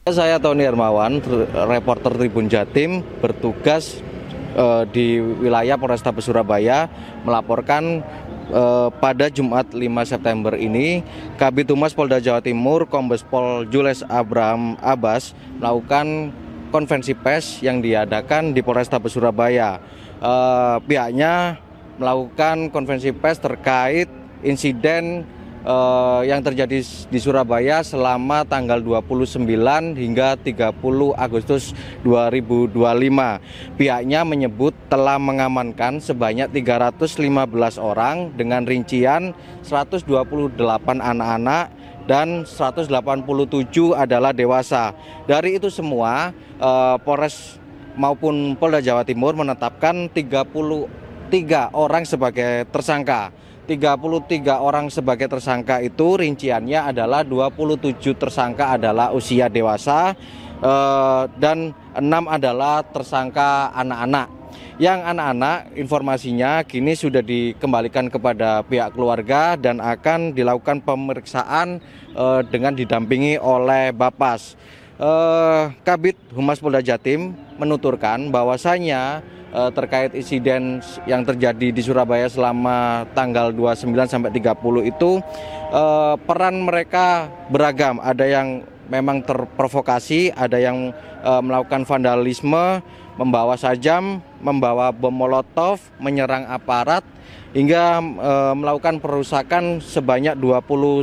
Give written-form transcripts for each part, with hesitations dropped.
Saya Tony Hermawan, reporter Tribun Jatim, bertugas di wilayah Polrestabes Surabaya melaporkan pada Jumat 5 September ini Kabid Humas Polda Jawa Timur Kombes Pol Jules Abraham Abbas melakukan konferensi pers yang diadakan di Polrestabes Surabaya. Pihaknya melakukan konferensi pers terkait insiden yang terjadi di Surabaya selama tanggal 29 hingga 30 Agustus 2025. Pihaknya menyebut telah mengamankan sebanyak 315 orang dengan rincian 128 anak-anak dan 187 adalah dewasa. Dari itu semua, Polres maupun Polda Jawa Timur menetapkan 33 orang sebagai tersangka. 33 orang sebagai tersangka itu rinciannya adalah 27 tersangka adalah usia dewasa dan 6 adalah tersangka anak-anak. Yang anak-anak informasinya kini sudah dikembalikan kepada pihak keluarga dan akan dilakukan pemeriksaan dengan didampingi oleh Bapas. Kabid Humas Polda Jatim menuturkan bahwasanya terkait insiden yang terjadi di Surabaya selama tanggal 29 sampai 30 itu peran mereka beragam. Ada yang memang terprovokasi, ada yang melakukan vandalisme, membawa sajam, membawa bom molotov, menyerang aparat, hingga melakukan perusakan sebanyak 29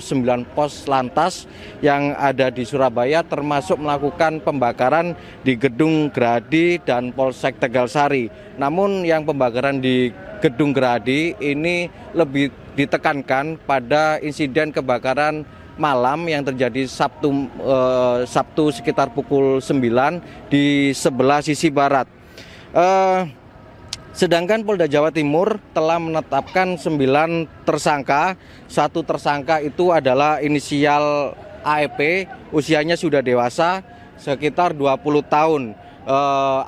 pos lantas yang ada di Surabaya, termasuk melakukan pembakaran di Gedung Gerahadi dan Polsek Tegalsari. Namun yang pembakaran di Gedung Gerahadi ini lebih ditekankan pada insiden kebakaran malam yang terjadi Sabtu sekitar pukul 9 di sebelah sisi barat. Sedangkan Polda Jawa Timur telah menetapkan 9 tersangka. Satu tersangka itu adalah inisial AEP, usianya sudah dewasa sekitar 20 tahun.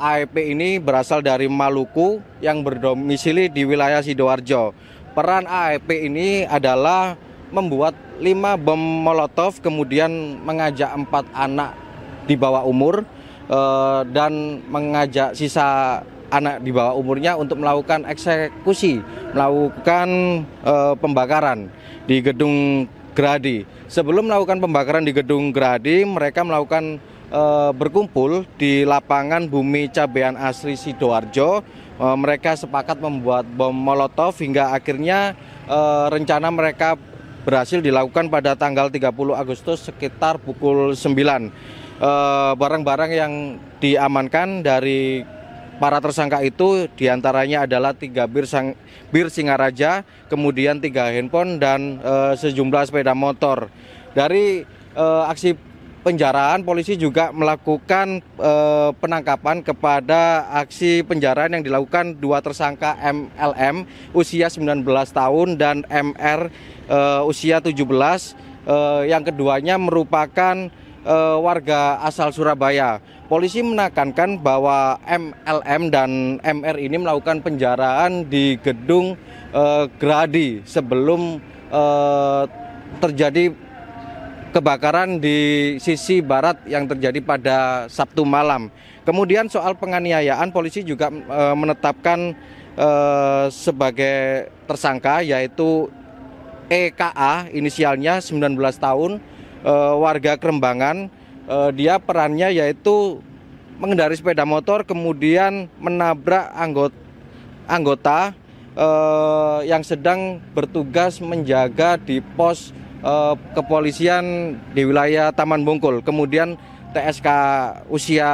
AEP ini berasal dari Maluku yang berdomisili di wilayah Sidoarjo. Peran AEP ini adalah membuat 5 bom molotov, kemudian mengajak 4 anak di bawah umur dan mengajak sisa anak di bawah umurnya untuk melakukan eksekusi, melakukan pembakaran di Gedung Gerahadi. Sebelum melakukan pembakaran di Gedung Gerahadi, mereka melakukan berkumpul di lapangan Bumi Cabean Asri Sidoarjo. Mereka sepakat membuat bom molotov hingga akhirnya rencana mereka berhasil dilakukan pada tanggal 30 Agustus sekitar pukul 9. Barang-barang yang diamankan dari para tersangka itu diantaranya adalah 3 bir Singaraja, kemudian 3 handphone dan sejumlah sepeda motor. Dari aksi penjarahan, polisi juga melakukan penangkapan kepada aksi penjarahan yang dilakukan 2 tersangka MLM usia 19 tahun dan MR usia 17. Yang keduanya merupakan warga asal Surabaya. Polisi menekankan bahwa MLM dan MR ini melakukan penjarahan di Gedung Gerahadi sebelum terjadi kebakaran di sisi barat yang terjadi pada Sabtu malam. Kemudian soal penganiayaan, polisi juga menetapkan sebagai tersangka yaitu EKA, inisialnya 19 tahun, warga Kerembangan. Dia perannya yaitu mengendarai sepeda motor kemudian menabrak anggota yang sedang bertugas menjaga di pos kepolisian di wilayah Taman Bungkul. Kemudian TSK usia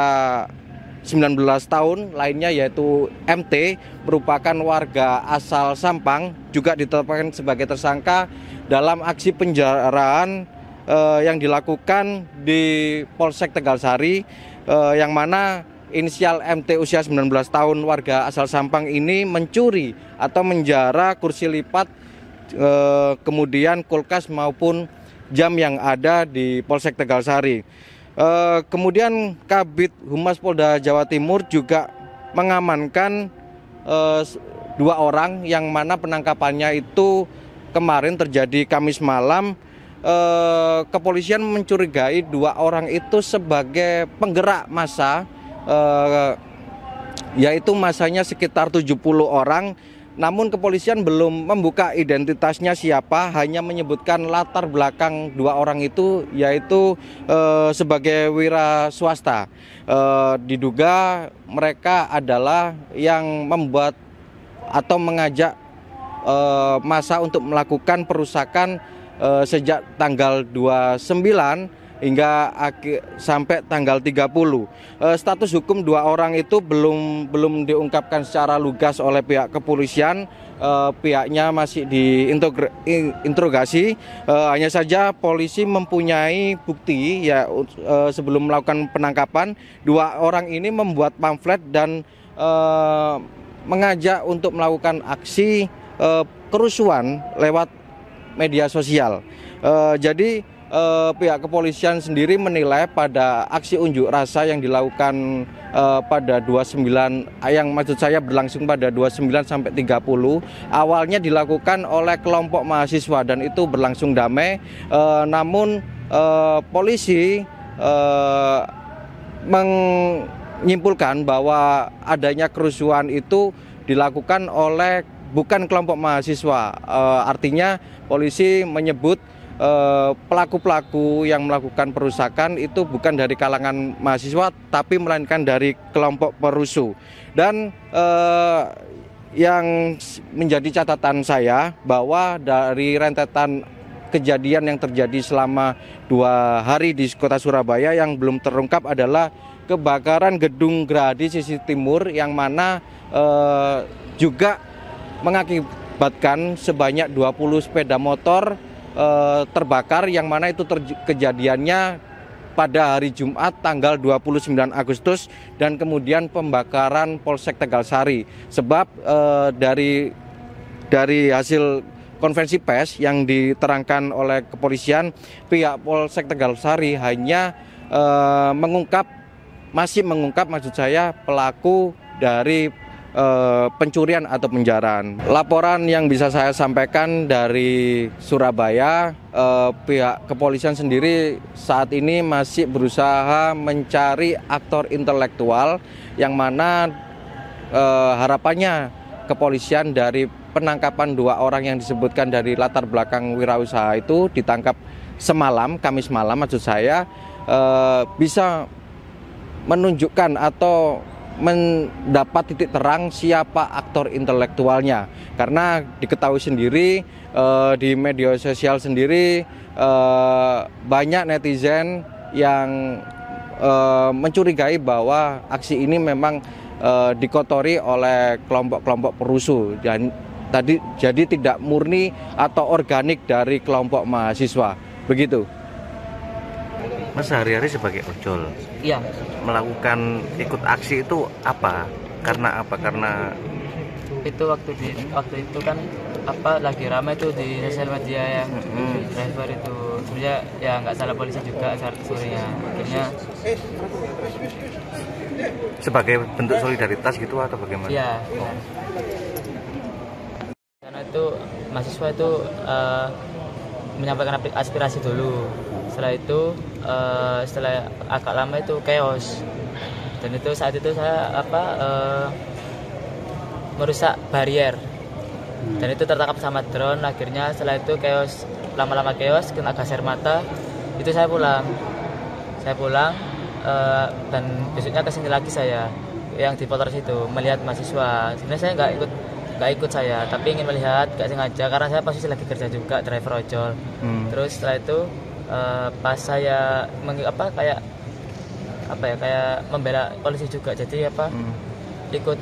19 tahun lainnya yaitu MT merupakan warga asal Sampang, juga ditetapkan sebagai tersangka dalam aksi penjarahan yang dilakukan di Polsek Tegalsari, yang mana inisial MT usia 19 tahun warga asal Sampang ini mencuri atau menjara kursi lipat, kemudian kulkas maupun jam yang ada di Polsek Tegalsari. Kemudian Kabid Humas Polda Jawa Timur juga mengamankan 2 orang yang mana penangkapannya itu kemarin terjadi Kamis malam kepolisian mencurigai 2 orang itu sebagai penggerak massa, yaitu massanya sekitar 70 orang. Namun kepolisian belum membuka identitasnya siapa, hanya menyebutkan latar belakang 2 orang itu, yaitu sebagai wira swasta. Diduga mereka adalah yang membuat atau mengajak massa untuk melakukan perusakan sejak tanggal 29 hingga sampai tanggal 30. Status hukum 2 orang itu belum diungkapkan secara lugas oleh pihak kepolisian. Pihaknya masih diinterogasi. Hanya saja polisi mempunyai bukti ya, sebelum melakukan penangkapan 2 orang ini membuat pamflet dan mengajak untuk melakukan aksi kerusuhan lewat media sosial. Jadi pihak kepolisian sendiri menilai pada aksi unjuk rasa yang dilakukan pada 29, yang maksud saya berlangsung pada 29 sampai 30, awalnya dilakukan oleh kelompok mahasiswa dan itu berlangsung damai. Namun polisi menyimpulkan bahwa adanya kerusuhan itu dilakukan oleh bukan kelompok mahasiswa. Artinya polisi menyebut pelaku-pelaku yang melakukan perusakan itu bukan dari kalangan mahasiswa, tapi melainkan dari kelompok perusuh. Dan yang menjadi catatan saya bahwa dari rentetan kejadian yang terjadi selama 2 hari di kota Surabaya, yang belum terungkap adalah kebakaran gedung Gerahadi sisi timur, yang mana juga mengakibatkan sebanyak 20 sepeda motor terbakar, yang mana itu kejadiannya pada hari Jumat tanggal 29 Agustus, dan kemudian pembakaran Polsek Tegalsari. Sebab dari hasil konferensi pers yang diterangkan oleh kepolisian, pihak Polsek Tegalsari hanya masih mengungkap maksud saya pelaku dari pencurian atau penjarahan. Laporan yang bisa saya sampaikan dari Surabaya, pihak kepolisian sendiri saat ini masih berusaha mencari aktor intelektual, yang mana harapannya kepolisian dari penangkapan 2 orang yang disebutkan dari latar belakang wirausaha itu ditangkap semalam, Kamis malam maksud saya, bisa menunjukkan atau mendapat titik terang siapa aktor intelektualnya. Karena diketahui sendiri di media sosial sendiri banyak netizen yang mencurigai bahwa aksi ini memang dikotori oleh kelompok-kelompok perusuh, dan jadi tidak murni atau organik dari kelompok mahasiswa. Begitu. Mas sehari-hari sebagai ojol, iya, melakukan ikut aksi itu apa? Karena apa? Karena itu waktu itu kan lagi ramai tuh di sosial media yang driver itu sebenarnya ya nggak salah polisi juga saat sorenya, akhirnya sebagai bentuk solidaritas gitu atau bagaimana? iya. Karena itu mahasiswa itu menyampaikan aspirasi dulu. Setelah itu setelah agak lama itu chaos, dan itu saat itu saya merusak barier, dan itu tertangkap sama drone. Akhirnya setelah itu chaos, lama-lama chaos, kena gas air mata. Itu saya pulang dan besoknya kesini lagi saya yang di Polres itu melihat mahasiswa. Sebenarnya saya nggak ikut saya, tapi ingin melihat, gak sengaja karena saya posisi lagi kerja juga, driver ojol. Terus setelah itu pas saya kayak membela polisi juga, jadi ikut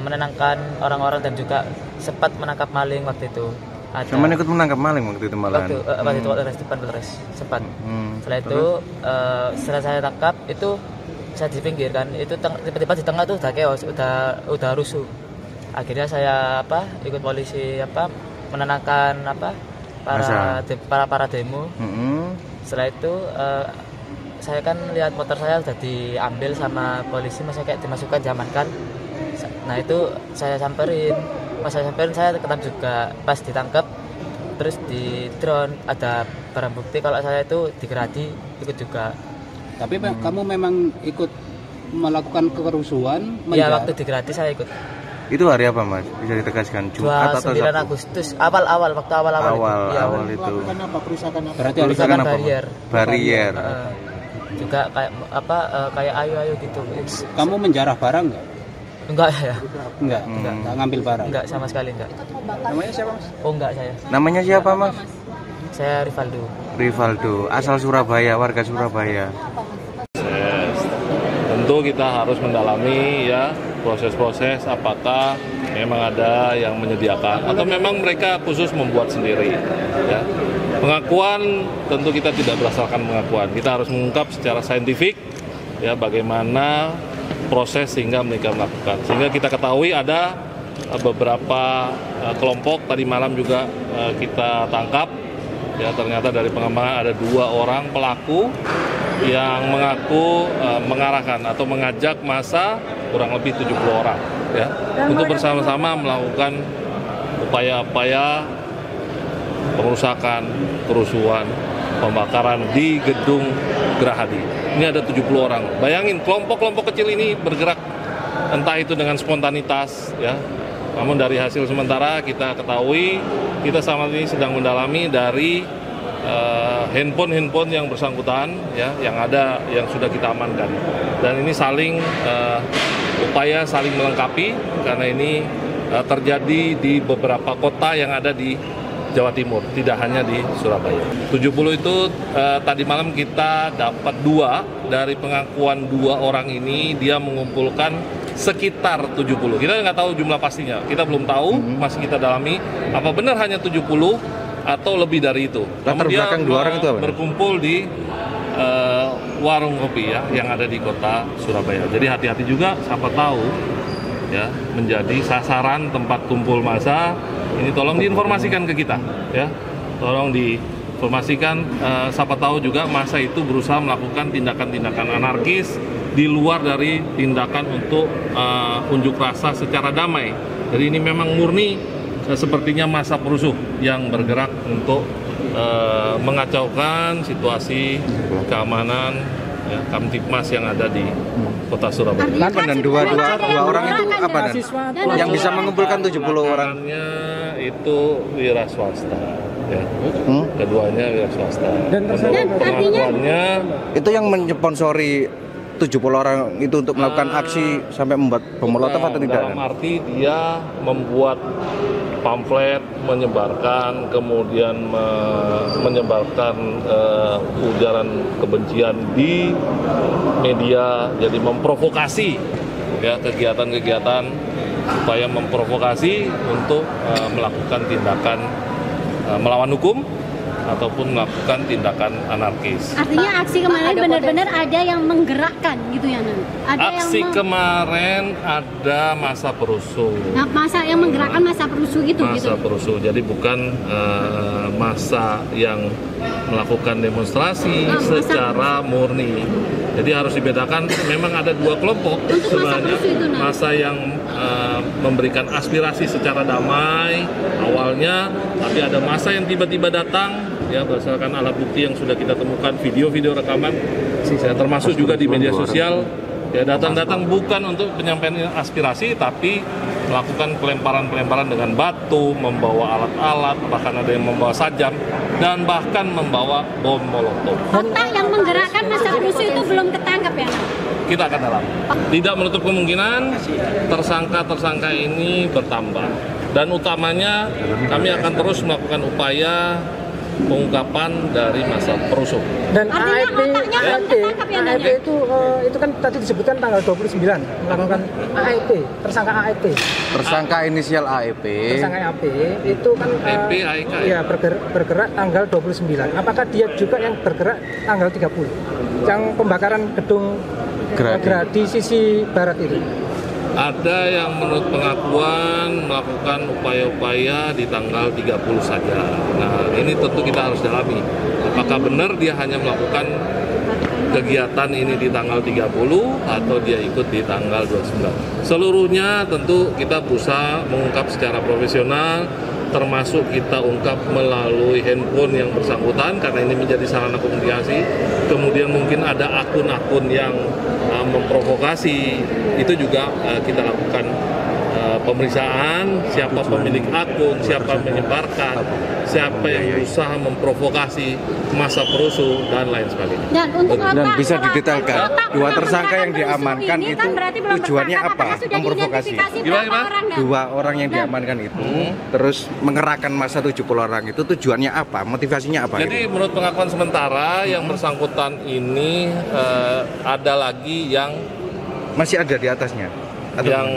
menenangkan orang-orang, dan juga sempat menangkap maling waktu itu. Sama ikut menangkap maling waktu itu malahan. Waktu itu depan Polres sempat. Setelah itu setelah saya tangkap itu saya di pinggir kan, itu tiba-tiba di tengah tuh udah chaos, udah rusuh. Akhirnya saya ikut polisi menenangkan para demo. Setelah itu saya kan lihat motor saya sudah diambil sama polisi, masih kayak dimasukkan, diamankan. Nah itu saya samperin, saya ketangkap juga. Pas ditangkap terus di drone ada barang bukti kalau saya itu digeradi ikut juga. Tapi kamu memang ikut melakukan kerusuhan? Iya, waktu digeradi saya ikut. Itu hari apa Mas? Bisa ditegaskan? Jumat atau 29 Sabtu? Waktu awal itu. Melakukan apa perusakan apa? Berarti harus Perusakan apa? barier. Barier. Juga kayak kayak ayo gitu. Kamu menjarah barang nggak? Enggak ya. Enggak ngambil barang. Enggak sama sekali enggak. Namanya siapa Mas? Oh enggak saya. Namanya siapa Mas? Saya Rivaldo. Rivaldo, asal Surabaya, warga Surabaya. Tentu kita harus mendalami ya proses-proses apakah memang ada yang menyediakan atau memang mereka khusus membuat sendiri ya. Pengakuan tentu kita tidak berdasarkan pengakuan, kita harus mengungkap secara saintifik ya bagaimana proses sehingga mereka melakukan, sehingga kita ketahui ada beberapa kelompok tadi malam juga kita tangkap ya, ternyata dari pengembangan ada 2 orang pelaku yang mengaku mengarahkan atau mengajak massa kurang lebih 70 orang ya untuk bersama-sama melakukan upaya-upaya pengerusakan, kerusuhan, pembakaran di gedung Gerahadi. Ini ada 70 orang. Bayangin kelompok-kelompok kecil ini bergerak entah itu dengan spontanitas ya. Namun dari hasil sementara kita ketahui, kita sama ini sedang mendalami dari handphone yang bersangkutan ya, yang ada yang sudah kita amankan, dan ini saling upaya saling melengkapi karena ini terjadi di beberapa kota yang ada di Jawa Timur, tidak hanya di Surabaya. 70 itu tadi malam kita dapat 2 dari pengakuan 2 orang ini, dia mengumpulkan sekitar 70. Kita nggak tahu jumlah pastinya, kita belum tahu, masih kita dalami apa benar hanya 70 atau lebih dari itu. Latar belakang 2 orang itu apa? Berkumpul di warung kopi ya yang ada di kota Surabaya. Jadi hati-hati juga, siapa tahu ya menjadi sasaran tempat kumpul massa. Ini tolong diinformasikan ke kita ya. Tolong diinformasikan, siapa tahu juga massa itu berusaha melakukan tindakan-tindakan anarkis di luar dari tindakan untuk unjuk rasa secara damai. Jadi ini memang murni sepertinya massa perusuh yang bergerak untuk mengacaukan situasi keamanan ya, Kamtipmas yang ada di kota Surabaya. Dan dua orang itu apa dan? Yang bisa mengumpulkan 70 orang? Itu wira swasta ya. Keduanya wira swasta. Dan pengakuannya itu yang mensponsori 70 orang itu untuk melakukan aksi sampai membuat bom molotov atau tidak? Dalam arti dia membuat pamflet, menyebarkan, kemudian menyebarkan ujaran kebencian di media, jadi memprovokasi ya kegiatan-kegiatan supaya memprovokasi untuk melakukan tindakan melawan hukum ataupun melakukan tindakan anarkis. Artinya aksi kemarin benar-benar ada yang menggerakkan gitu ya, Nan? Aksi kemarin ada massa perusuh. Nah, massa yang menggerakkan massa perusuh itu massa gitu. perusuh. Jadi bukan massa yang melakukan demonstrasi secara murni. Jadi harus dibedakan, memang ada 2 kelompok sebenarnya. Massa yang memberikan aspirasi secara damai awalnya, tapi ada massa yang tiba-tiba datang ya berdasarkan alat bukti yang sudah kita temukan, video-video rekaman ya, termasuk juga di media sosial ya, datang-datang bukan untuk penyampaian aspirasi tapi melakukan pelemparan-pelemparan dengan batu, membawa alat-alat, bahkan ada yang membawa sajam dan bahkan membawa bom molotov. Otak yang menggerakkan massa perusuh itu belum ketangkap ya, Nan? Kita akan dalam. Tidak menutup kemungkinan tersangka-tersangka ini bertambah, dan utamanya kami akan terus melakukan upaya pengungkapan dari massa perusuh. Dan AEP itu kan tadi disebutkan tanggal 29 melakukan AEP, tersangka AEP. Tersangka inisial AEP. Tersangka AEP itu kan ya bergerak tanggal 29. Apakah dia juga yang bergerak tanggal 30? Yang pembakaran gedung Gerahadi sisi barat itu? Ada yang menurut pengakuan melakukan upaya-upaya di tanggal 30 saja. Nah, ini tentu kita harus dalami. Apakah benar dia hanya melakukan kegiatan ini di tanggal 30 atau dia ikut di tanggal 29. Seluruhnya tentu kita berusaha mengungkap secara profesional termasuk kita ungkap melalui handphone yang bersangkutan karena ini menjadi sarana komunikasi. Kemudian mungkin ada akun-akun yang memprovokasi, itu juga kita lakukan pemeriksaan, siapa pemilik akun, siapa menyebarkan, siapa yang berusaha memprovokasi massa perusuh dan lain sebagainya. Dan bisa didetailkan dua tersangka yang diamankan itu tujuannya apa? Memprovokasi. Dua orang yang diamankan itu terus mengerahkan massa 70 orang itu tujuannya apa? Motivasinya apa? Jadi menurut pengakuan sementara yang bersangkutan ini ada lagi yang masih ada di atasnya yang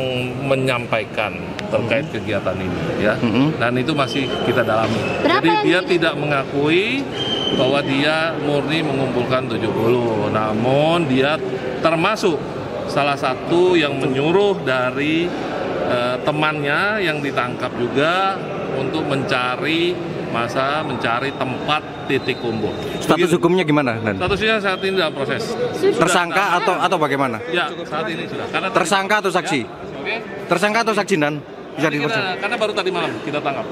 menyampaikan terkait kegiatan ini, ya. Dan itu masih kita dalami. Jadi dia tidak mengakui bahwa dia murni mengumpulkan 70, namun dia termasuk salah satu yang menyuruh dari temannya yang ditangkap juga untuk mencari massa, mencari tempat titik kumpul. Status hukumnya gimana, Dan? Statusnya saat ini dalam proses. Tersangka atau bagaimana? Ya, saat ini sudah. Karena tersangka atau saksi? Ya, okay. Tersangka atau saksi, Dan? Bisa dipercaya? Karena baru tadi malam kita tangkap.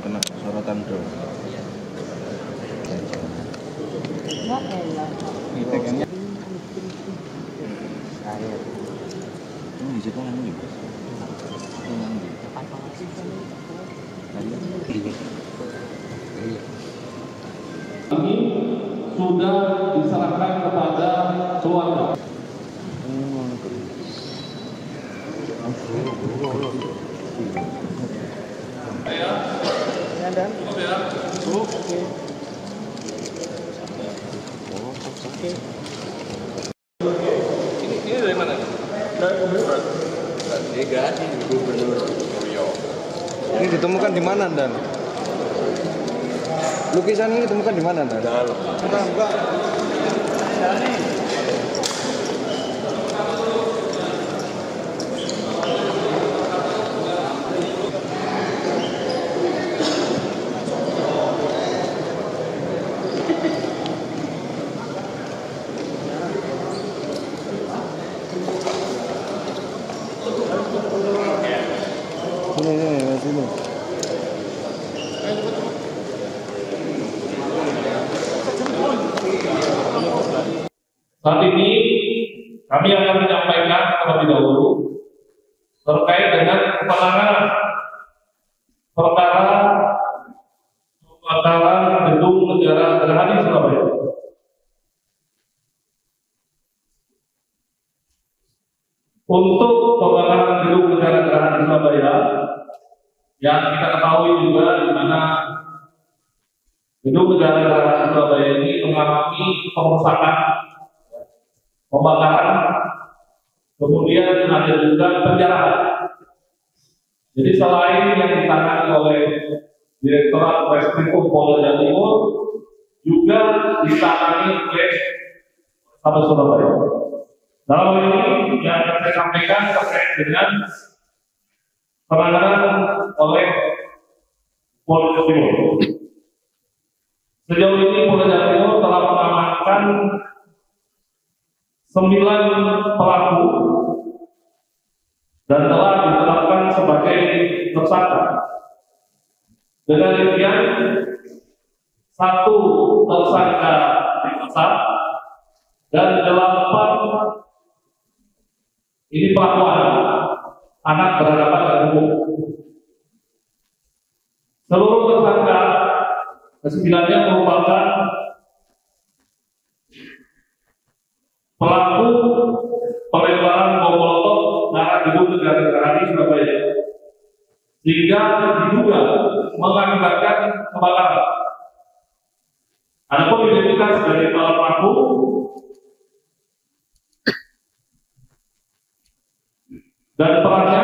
Kena sorotan, bro. Ini sudah diserahkan kepada keluarga. Ini dari mana? Dari Gubernur. Gubernur. Ini ditemukan di mana, Dan? Lukisan ini ditemukan di mana, Dan? Enggak. Sini. Saat ini kami akan menyampaikan terlebih dahulu terkait dengan penanganan perkara Gedung Negara Gerahadi Surabaya. Untuk pembakaran Gedung Negara Gerahadi Surabaya yang kita ketahui juga di mana Gedung Negara Gerahadi Surabaya ini mengalami perusakan, pembakaran, kemudian ada juga penjarahan. Jadi selain yang ditangani oleh Direktorat Reskrim Polda Jawa Timur, juga ditangani oleh Polres Surabaya. Dalam hal ini yang saya sampaikan terkait dengan penanganan oleh Polda Jawa Timur. Sejauh ini Polda Jawa Timur telah mengamankan 9 pelaku dan telah ditetapkan sebagai tersangka. Dengan demikian, 1 tersangka ditetap dan 8 ini pelaku anak berhadapan dengan hukum. Seluruh tersangka ke-9-nya merupakan pelaku pelemparan bom molotov ke arah Gedung Negara Gerahadi Surabaya, sehingga diduga mengakibatkan kebakaran. Adapun identitas dari para pelaku dan perannya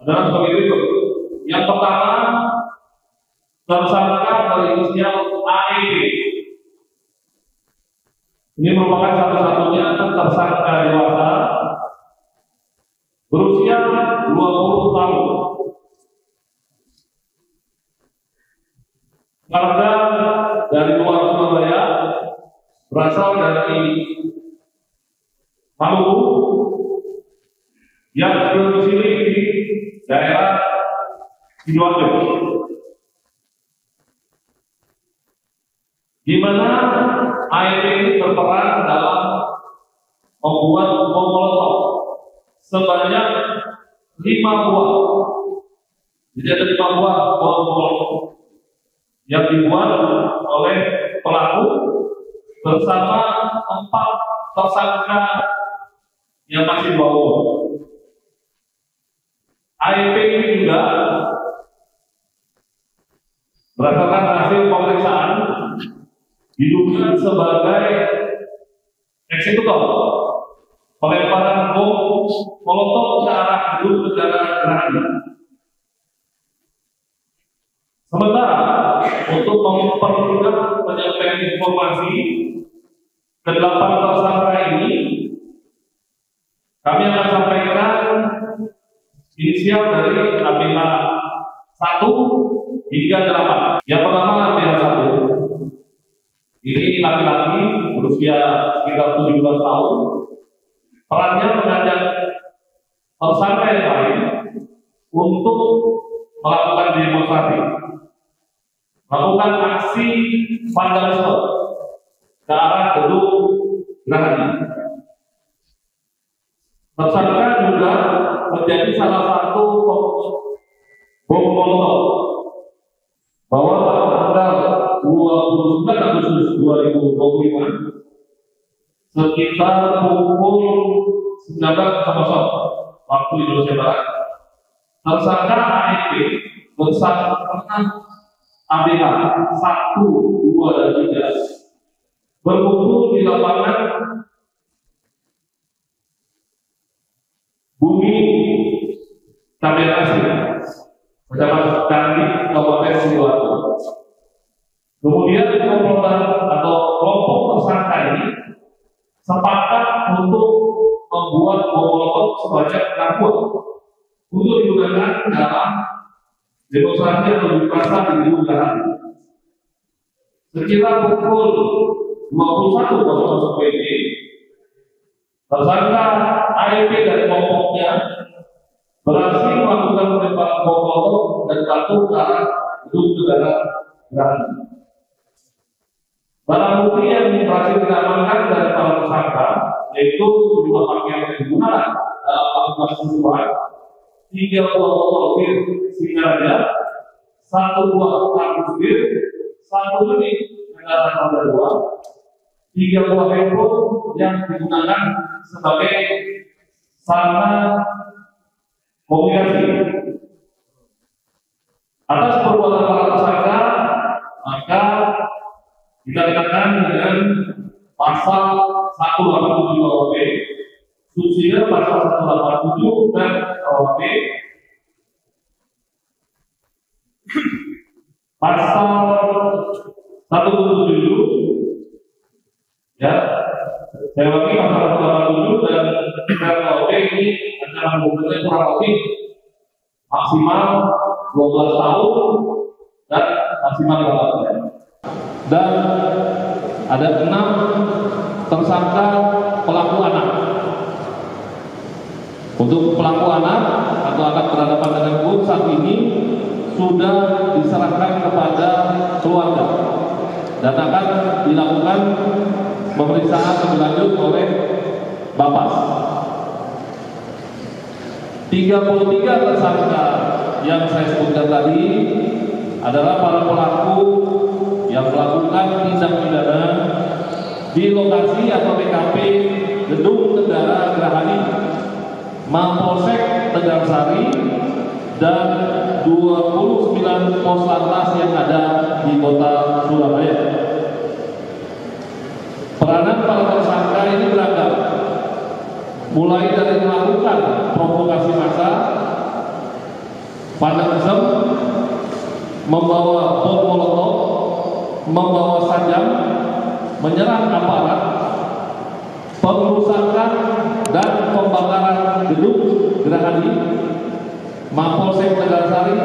adalah sebagai berikut. Yang pertama, tersangka dari inisial AEB. Ini merupakan satu-satunya tersangka dewasa berusia 20 tahun. Warga dari luar Surabaya, berasal dari Maluku yang berdomisili di daerah Sidoarjo, di mana AEP ini berperan dalam membuat bom molotov sebanyak 5 buah. Jadi ada 5 buah bom molotov yang dibuat oleh pelaku bersama 4 tersangka yang masih bawah. AEP ini juga berdasarkan hasil pemeriksaan diduga sebagai eksekutor pelemparan bom molotov ke arah gedung negara Gerahadi. Sementara untuk mempermudah penyampaian informasi ke 8 tersangka ini, kami akan sampaikan inisial dari ABH 1 hingga 8. Yang pertama ABH 1. Ini laki-laki berusia sekitar 17 tahun. Perannya mengajak tersangka yang lain untuk melakukan demonstrasi, melakukan aksi vandalisme ke arah gedung Gerahadi. Tersangka juga menjadi salah satu bom molotov bahwa pada tanggal 29 Agustus 2025 sekitar pukul 19.00 waktu Indonesia Barat, tersangka AEP bersama ABH 1, 2, dan 3 berkumpul di lapangan Bumi Taberasi, Kecamatan Candi, Kabupaten Sidoarjo. Kemudian komplotan atau kelompok tersangka ini sepakat untuk membuat bom molotov sebanyak 6 buah untuk digunakan dalam demonstrasi atau unjuk rasa di gedung Gerahadi. Sekitar pukul 21.00 WIB, tersangka AEP dan kelompoknya berhasil melakukan penembakan bom molotov dan jatuh ke arah gedung negara Gerahadi. Barang bukti yang berhasil diamankan dari para tersangka yaitu sejumlah pakaian yang digunakan dalam melakukan pembunuhan, 3 buah botol bir Singaraja, 1 buah kardus bir, 1 unit kendaraan roda 2, 3 buah handphone yang digunakan sebagai sarana komunikasi. Atas perbuatan para tersangka, maka kita dikenakan dengan pasal 187 KUHP, subsidi pasal 187 dan KUHP, pasal 177, ya, saya lagi pasal 187 dan KUHP ini ancaman hukumannya kurang lebih maksimal 12 tahun dan maksimal 5 tahun. Dan ada 6 tersangka pelaku anak. Untuk pelaku anak atau anak berhadapan dengan hukum saat ini sudah diserahkan kepada keluarga dan akan dilakukan pemeriksaan lebih lanjut oleh Bapas. 33 tersangka yang saya sebutkan tadi adalah para pelaku yang melakukan tindak pidana di lokasi atau TKP gedung negara Gerahadi, Mapolsek Tegarsari, dan 29 pos lantas yang ada di kota Surabaya. Peranan para tersangka ini beragam, mulai dari melakukan provokasi massa, vandalisme, membawa bom molotov, membawa sajam, menyerang aparat, pengerusakan dan pembakaran gedung Gerahadi, Mapolsek Tegarsari,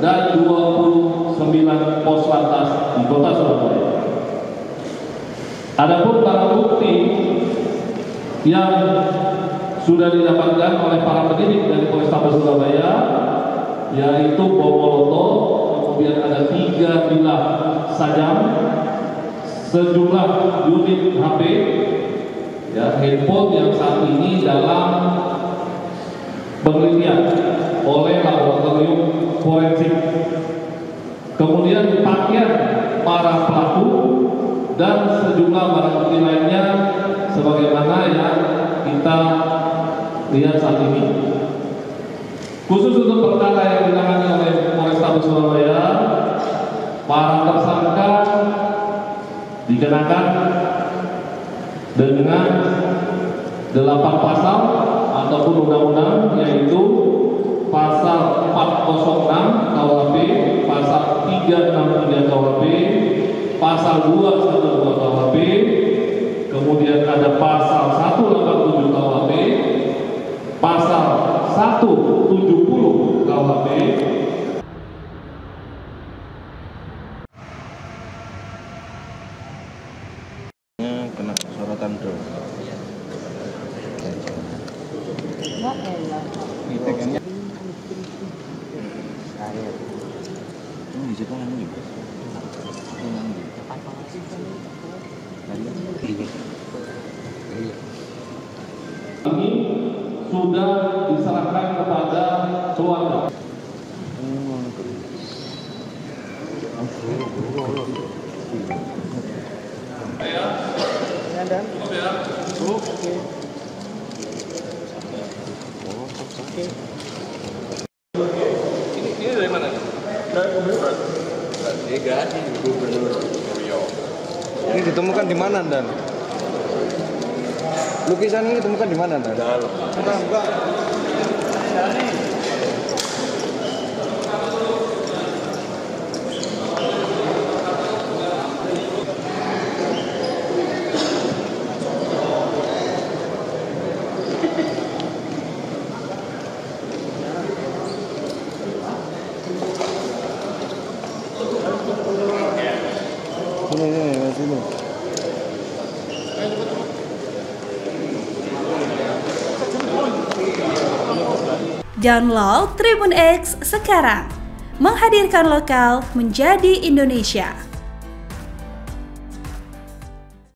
dan 29 pos lantas di kota Surabaya. Adapun barang bukti yang sudah didapatkan oleh para pendidik dari Polrestabes Surabaya, yaitu bom molotov, kemudian ada 3 bilah sajam, sejumlah unit HP, ya, handphone yang saat ini dalam penelitian oleh laboratorium forensik. Kemudian pakaian para pelaku dan sejumlah barang bukti lainnya sebagaimana yang kita lihat saat ini. Khusus untuk perkara yang ditangani oleh Polrestabes Surabaya, para tersangka dikenakan dengan 8 pasal ataupun undang-undang, yaitu pasal 406 KUHP, pasal 363 KUHP, pasal 212 KUHP, kemudian ada pasal 187 KUHP, pasal 170 KUHP. Kena sorotan bro. Ini sudah diserahkan kepada keluarga. Ini dari mana? Dari Gubernur. Delegasi Gubernur Riau. Ini ditemukan di mana, Dan? Lukisan ini ditemukan di mana, Dan? Dalam. Enggak. Sini. Download Tribun X sekarang, menghadirkan lokal menjadi Indonesia.